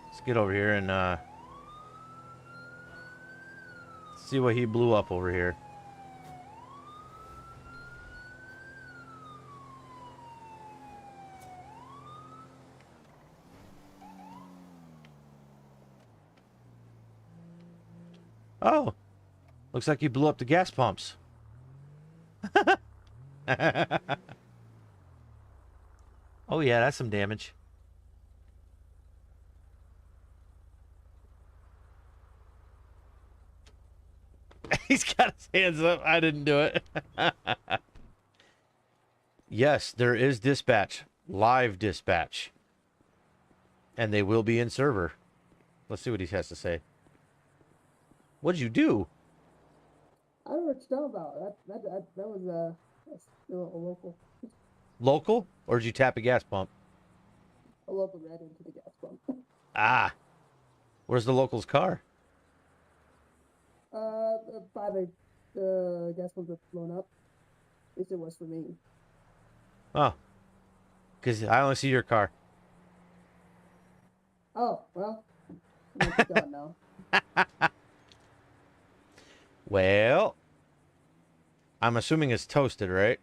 Let's get over here and see what he blew up over here. Oh, looks like he blew up the gas pumps. Oh yeah, that's some damage. He's got his hands up. I didn't do it. Yes, there is dispatch. Live dispatch. And they will be in server. Let's see what he has to say. What'd you do? I don't know what you're talking about. That was that's still Local? Or did you tap a gas pump? a local ran into the gas pump. Ah. Where's the local's car? By the gas pump that's blown up. At least it was for me. Oh. Because I only see your car. Oh well, it's gone now. Well, I'm assuming it's toasted, right?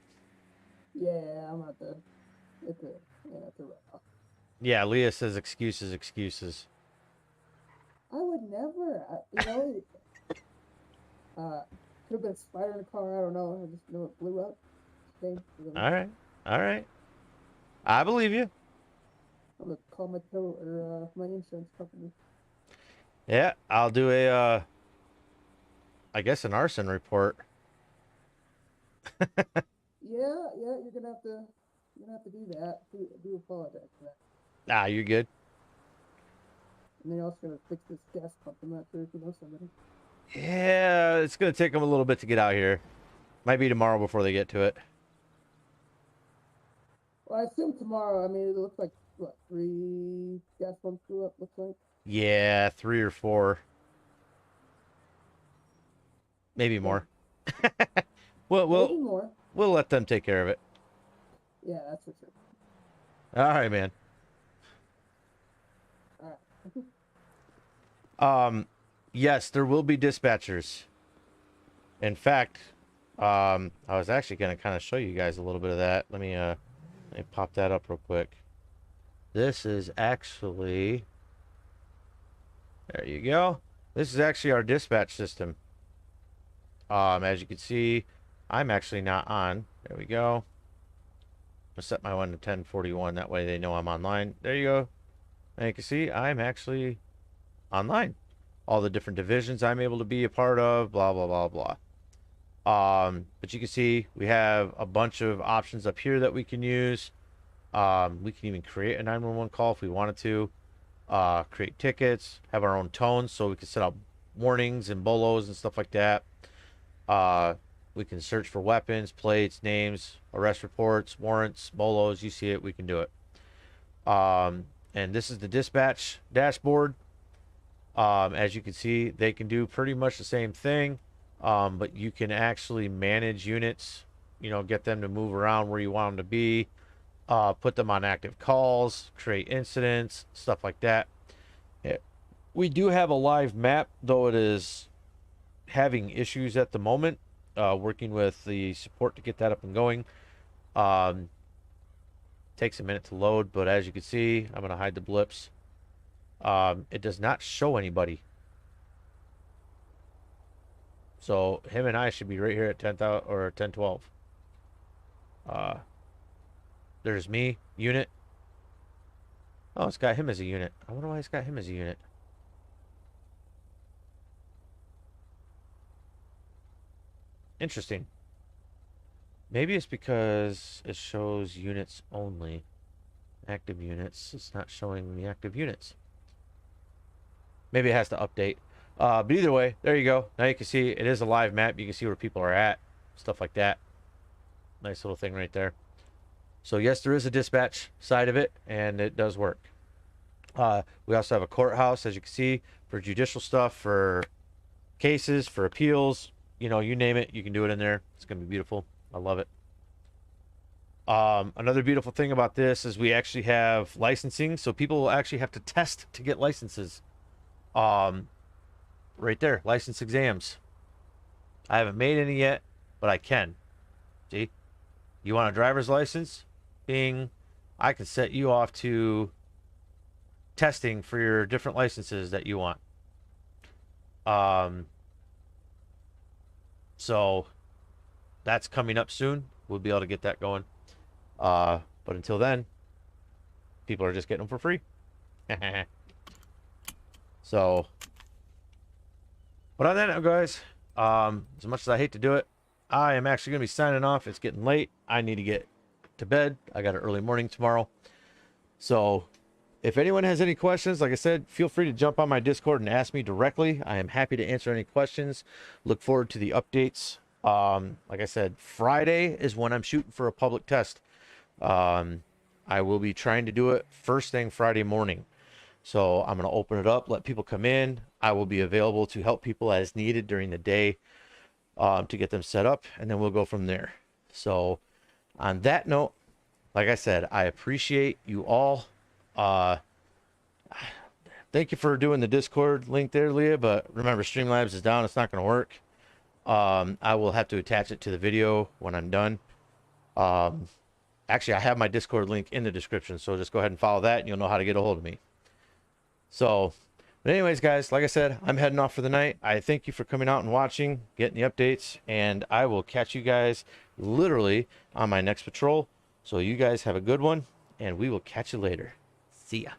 Yeah, I'm at the. It's a wrap. Yeah, Leah says excuses, excuses. I would never. Could have been a spider in the car. I don't know. I just know it blew up. Okay, All right. All right. I believe you. I'm gonna call my tow or my insurance company. Yeah, I'll do a, I guess an arson report. Yeah, you're gonna have to do that. Do apologize for that. Ah, you're good. And then you're also gonna fix this gas pump. I'm not sure if you know somebody. Yeah, it's going to take them a little bit to get out here. Might be tomorrow before they get to it. Well, I assume tomorrow. I mean, it looks like what 3 gas pumps blew up. Looks like. Yeah, 3 or 4. Maybe more. Well, Maybe more. we'll let them take care of it. Yeah, that's for sure. All right, man. All right. Yes, there will be dispatchers. In fact, I was actually going to kind of show you guys a little bit of that. Let me pop that up real quick. This is actually, there you go. This is actually our dispatch system. As you can see, I'm actually not on. There we go. I'll set my one to 1041. That way they know I'm online. There you go. And you can see I'm actually online. All the different divisions I'm able to be a part of, blah, blah, blah, blah. But you can see we have a bunch of options up here that we can use. We can even create a 911 call if we wanted to. Create tickets, have our own tones so we can set up warnings and bolos and stuff like that. We can search for weapons, plates, names, arrest reports, warrants, bolos. You see it, we can do it. And this is the dispatch dashboard. As you can see, they can do pretty much the same thing, but you can actually manage units, get them to move around where you want them to be, put them on active calls, create incidents, stuff like that. We do have a live map, though it is having issues at the moment, working with the support to get that up and going. Takes a minute to load, but as you can see, I'm going to hide the blips. It does not show anybody. So him and I should be right here at 10,000 or 1012. There's me, unit. Oh, it's got him as a unit. I wonder why it's got him as a unit. Interesting. Maybe it's because it shows units only. Active units. It's not showing the active units. Maybe it has to update. But either way, there you go. Now you can see it is a live map. You can see where people are at. Stuff like that. Nice little thing right there. So yes, there is a dispatch side of it, and it does work. We also have a courthouse, as you can see, for judicial stuff, for cases, for appeals. You name it, you can do it in there. It's going to be beautiful. I love it. Another beautiful thing about this is we actually have licensing. So people will actually have to test to get licenses. Right there, license exams. I haven't made any yet, but I can. See? You want a driver's license? Bing. I can set you off to testing for your different licenses that you want. So that's coming up soon. We'll be able to get that going. But until then, people are just getting them for free. So, but on that note, guys, As much as I hate to do it, I am actually going to be signing off. It's getting late. I need to get to bed. I got an early morning tomorrow. So if anyone has any questions, like I said, feel free to jump on my Discord and ask me directly. I am happy to answer any questions. Look forward to the updates. Like I said, Friday is when I'm shooting for a public test. I will be trying to do it first thing Friday morning. So I'm going to open it up, let people come in. I will be available to help people as needed during the day to get them set up, and then we'll go from there. So on that note, like I said, I appreciate you all. Thank you for doing the Discord link there, Leah, but remember, Streamlabs is down. It's not going to work. I will have to attach it to the video when I'm done. Actually, I have my Discord link in the description, so just go ahead and follow that, and you'll know how to get a hold of me. So, but anyways, guys, like I said, I'm heading off for the night. I thank you for coming out and watching, getting the updates, and I will catch you guys literally on my next patrol. So you guys have a good one, and we will catch you later. See ya.